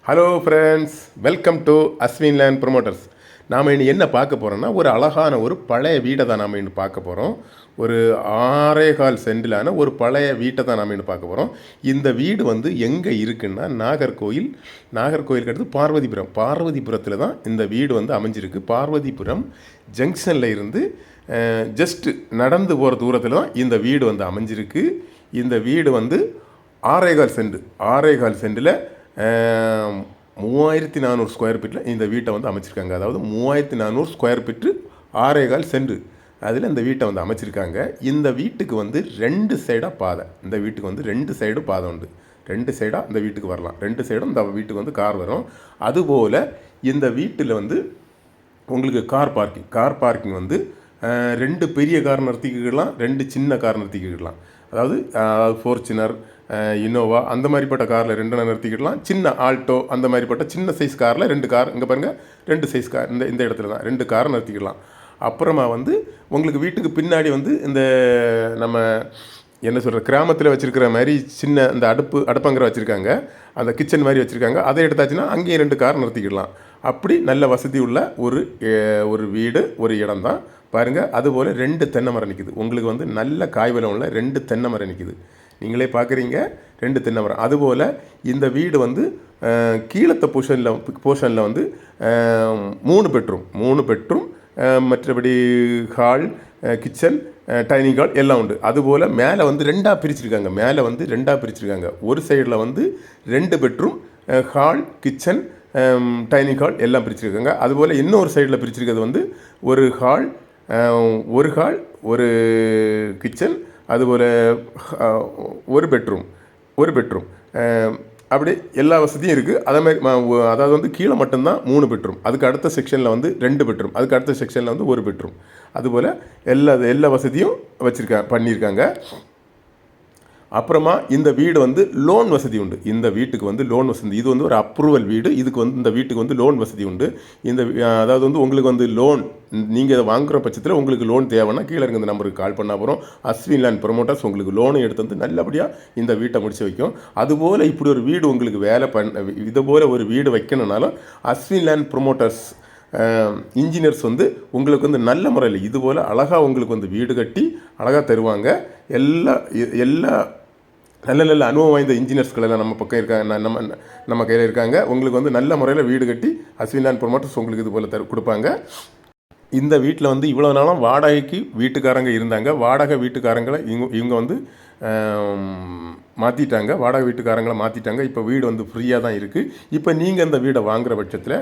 Hello friends, welcome to Ashwin land promoters. நாம் இனி என்ன பார்க்க போகிறோம்னா, ஒரு அழகான ஒரு பழைய வீடை தான் நாம் இன்று பார்க்க போகிறோம். ஒரு 6.25 சென்டிலான ஒரு பழைய வீட்டை தான் நாம் இன்று பார்க்க போகிறோம். இந்த வீடு வந்து எங்கே இருக்குன்னா, நாகர்கோயிலுக்கு அடுத்து பார்வதிபுரத்தில் தான் இந்த வீடு வந்து அமைஞ்சிருக்கு. பார்வதிபுரம் ஜங்ஷனில் இருந்து ஜஸ்ட்டு நடந்து போகிற தூரத்தில் தான் இந்த வீடு வந்து அமைஞ்சிருக்கு. இந்த வீடு வந்து 6.25 சென்டில் 3400 ஸ்கொயர் ஃபீட்டில் இந்த வீட்டை வந்து அமைச்சிருக்காங்க. அதாவது 3400 ஸ்கொயர் ஃபீட்டு 6.25 சென்ட் அதில் இந்த வீட்டை வந்து அமைச்சிருக்காங்க. இந்த வீட்டுக்கு வந்து 2 சைடாக பாதை. இந்த வீட்டுக்கு வந்து 2 சைடும் பாதை உண்டு. 2 சைடாக இந்த வீட்டுக்கு வரலாம். 2 சைடும் இந்த வீட்டுக்கு வந்து கார் வரும். அதுபோல் இந்த வீட்டில் வந்து உங்களுக்கு கார் பார்க்கிங் வந்து 2 பெரிய கார் நிறுத்திக்கிடலாம், 2 சின்ன கார் நிறுத்திக்கிடலாம். அதாவது ஃபார்ச்சுனர், இனோவா அந்த மாதிரிப்பட்ட காரில் 2 நிறுத்திக்கிடலாம். சின்ன ஆல்டோ அந்த மாதிரிப்பட்ட சின்ன சைஸ் காரில் 2 கார், இங்கே பாருங்கள் 2 சைஸ் கார் இந்த இடத்துல தான் 2 காரை நிறுத்திக்கிடலாம். அப்புறமா வந்து உங்களுக்கு வீட்டுக்கு பின்னாடி வந்து இந்த நம்ம என்ன சொல்கிற கிராமத்தில் வச்சுருக்கிற மாதிரி சின்ன இந்த அடுப்பங்கரை வச்சுருக்காங்க, அந்த கிச்சன் மாதிரி வச்சுருக்காங்க. அதை எடுத்தாச்சுன்னா அங்கேயும் 2 கார் நிறுத்திக்கிடலாம். அப்படி நல்ல வசதி உள்ள ஒரு வீடு, ஒரு இடம் தான் பாருங்கள். அதுபோல் 2 தென்னை மரம் நிற்குது. உங்களுக்கு வந்து நல்ல காய்வலம் உள்ள 2 தென்னை மரம் நிற்குது. நீங்களே பார்க்குறீங்க 2 தென்னை மரம். அதுபோல் இந்த வீடு வந்து கீழத்த போர்ஷனில் வந்து 3 பெட்ரூம், மற்றபடி ஹால், கிச்சன், டைனிங் ஹால் எல்லாம் உண்டு. அதுபோல் மேலே வந்து 2ஆக பிரிச்சிருக்காங்க. ஒரு சைடில் வந்து 2 bedroom, hall, kitchen, dining hall எல்லாம் பிரிச்சிருக்காங்க. அதுபோல் இன்னொரு சைடில் பிரிச்சிருக்கிறது வந்து ஒரு ஹால், ஒரு கிச்சன், அதுபோல் ஒரு பெட்ரூம் அப்படி எல்லா வசதியும் இருக்குது. அதேமாதிரி அதாவது வந்து கீழே மட்டும்தான் 3 பெட்ரூம், அதுக்கு அடுத்த செக்ஷனில் வந்து 2 பெட்ரூம், அதுக்கு அடுத்த செக்ஷனில் வந்து 1 பெட்ரூம். அதுபோல் எல்லா வசதியும் பண்ணியிருக்காங்க. அப்புறமா இந்த வீடு வந்து லோன் வசதி உண்டு. இந்த வீட்டுக்கு வந்து லோன் வசதி, இது வந்து ஒரு அப்ரூவல் வீடு. இதுக்கு வந்து இந்த வீட்டுக்கு வந்து லோன் வசதி உண்டு. அதாவது வந்து உங்களுக்கு வந்து லோன் நீங்கள் இதை வாங்குகிற பட்சத்தில் உங்களுக்கு லோன் தேவைன்னா கீழே இருக்க இந்த நம்பருக்கு கால் பண்ண போகிறோம். அஸ்வின் லேண்ட் ப்ரொமோட்டர்ஸ் உங்களுக்கு லோனை எடுத்து வந்து நல்லபடியாக இந்த வீட்டை முடிச்சு வைக்கும். அதுபோல் இப்படி ஒரு வீடு உங்களுக்கு இதுபோல் ஒரு வீடு வைக்கணுன்னாலும் அஸ்வின் லேண்ட் ப்ரொமோட்டர்ஸ் இன்ஜினியர்ஸ் வந்து உங்களுக்கு வந்து நல்ல முறையில் இதுபோல் அழகாக உங்களுக்கு வந்து வீடு கட்டி அழகாக தருவாங்க. எல்லா நல்ல அனுபவம் வாய்ந்த இன்ஜினியர்ஸ்கள் எல்லாம் நம்ம பக்கம் இருக்காங்க, நம்ம கையில் இருக்காங்க. உங்களுக்கு வந்து நல்ல முறையில் வீடு கட்டி அஸ்வின் லேண்ட் ப்ரொமோட்டர்ஸ் உங்களுக்கு இது போல் கொடுப்பாங்க. இந்த வீட்டில் வந்து இவ்வளோ நாளும் வாடகைக்கு வீட்டுக்காரங்க இருந்தாங்க. வாடகை வீட்டுக்காரங்களை இவங்க வந்து மாற்றிட்டாங்க. வாடகை வீட்டுக்காரங்களை மாற்றிட்டாங்க. இப்போ வீடு வந்து ஃப்ரீயாக தான் இருக்குது. இப்போ நீங்கள் இந்த வீடை வாங்குகிற பட்சத்தில்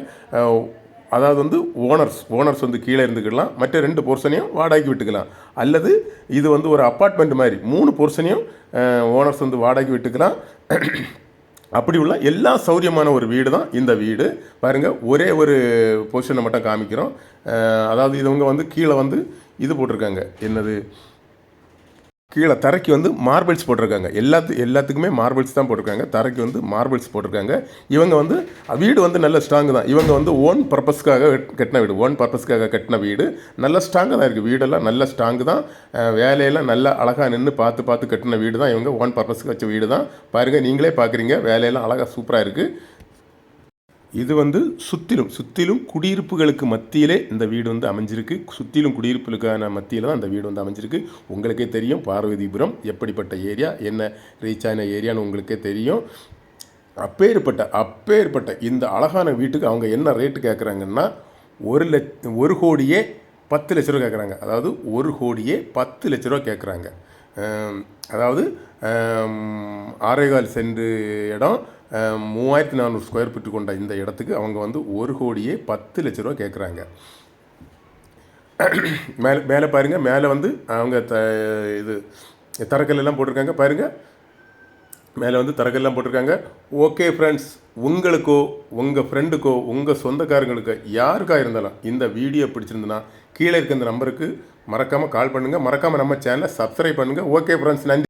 அதாவது வந்து ஓனர்ஸ் வந்து கீழே இருந்துக்கிடலாம். மற்ற 2 போர்ஷனையும் வாடகைக்கு விட்டுக்கலாம். அல்லது இது வந்து ஒரு அப்பார்ட்மெண்ட் மாதிரி 3 போர்ஷனையும் ஓனர்ஸ் வந்து வாடகைக்கு விட்டுக்கலாம். அப்படி உள்ள எல்லா சௌரியமான ஒரு வீடு தான் இந்த வீடு. பாருங்கள், ஒரே ஒரு போர்ஷனை மட்டும் காமிக்கிறோம். அதாவது இவங்க வந்து கீழே வந்து இது போட்டிருக்காங்க, என்னது கீழே தரைக்கு வந்து மார்பிள்ஸ் போட்டிருக்காங்க. எல்லாத்துக்குமே மார்பிள்ஸ் தான் போட்டிருக்காங்க. தரைக்கு வந்து மார்பிள்ஸ் போட்டிருக்காங்க. இவங்க வந்து வீடு வந்து நல்ல ஸ்ட்ராங்கு தான். இவங்க வந்து ஓன் பர்பஸ்க்காக கட்டின வீடு நல்ல ஸ்ட்ராங்காக தான் இருக்குது. வீடெல்லாம் நல்ல ஸ்ட்ராங்கு தான். வேலையெல்லாம் நல்லா அழகாக நின்று பார்த்து கட்டின வீடு தான். இவங்க ஓன் பர்பஸ்க்கு வச்ச வீடு தான். பாருங்கள், நீங்களே பார்க்குறீங்க, வேலையெல்லாம் அழகாக சூப்பராக இருக்குது. இது வந்து சுற்றிலும் குடியிருப்புகளுக்கு மத்தியிலே இந்த வீடு வந்து அமைஞ்சிருக்கு. சுற்றிலும் குடியிருப்புகளுக்கான மத்தியில் தான் இந்த வீடு வந்து அமைஞ்சிருக்கு. உங்களுக்கே தெரியும் பார்வதிபுரம் எப்படிப்பட்ட ஏரியா, என்ன ரீச் ஆன ஏரியான்னு உங்களுக்கே தெரியும். அப்பேற்பட்ட இந்த அழகான வீட்டுக்கு அவங்க என்ன ரேட்டு கேட்குறாங்கன்னா 1 கோடியே 10 லட்ச ரூபா கேட்குறாங்க. அதாவது 1 கோடியே 10 லட்ச ரூபா கேட்குறாங்க. அதாவது 6.25 சென்ட் இடம், 3400 ஸ்கொயர் ஃபீட்டு கொண்ட இந்த இடத்துக்கு அவங்க வந்து 1 கோடியே 10 லட்ச ரூபா கேட்குறாங்க. மேலே பாருங்கள், மேலே வந்து அவங்க இது தரக்கல்லாம் போட்டிருக்காங்க. பாருங்கள், மேலே வந்து தரக்கல்லாம் போட்டிருக்காங்க. ஓகே ஃப்ரெண்ட்ஸ், உங்களுக்கோ உங்கள் ஃப்ரெண்டுக்கோ உங்கள் சொந்தக்காரங்களுக்கு யாருக்காக இருந்தாலும் இந்த வீடியோ பிடிச்சிருந்துன்னா கீழே இருக்க இந்த நம்பருக்கு மறக்காமல் கால் பண்ணுங்கள். மறக்காமல் நம்ம சேனலை சப்ஸ்கிரைப் பண்ணுங்கள். ஓகே ஃப்ரெண்ட்ஸ், நன்றி.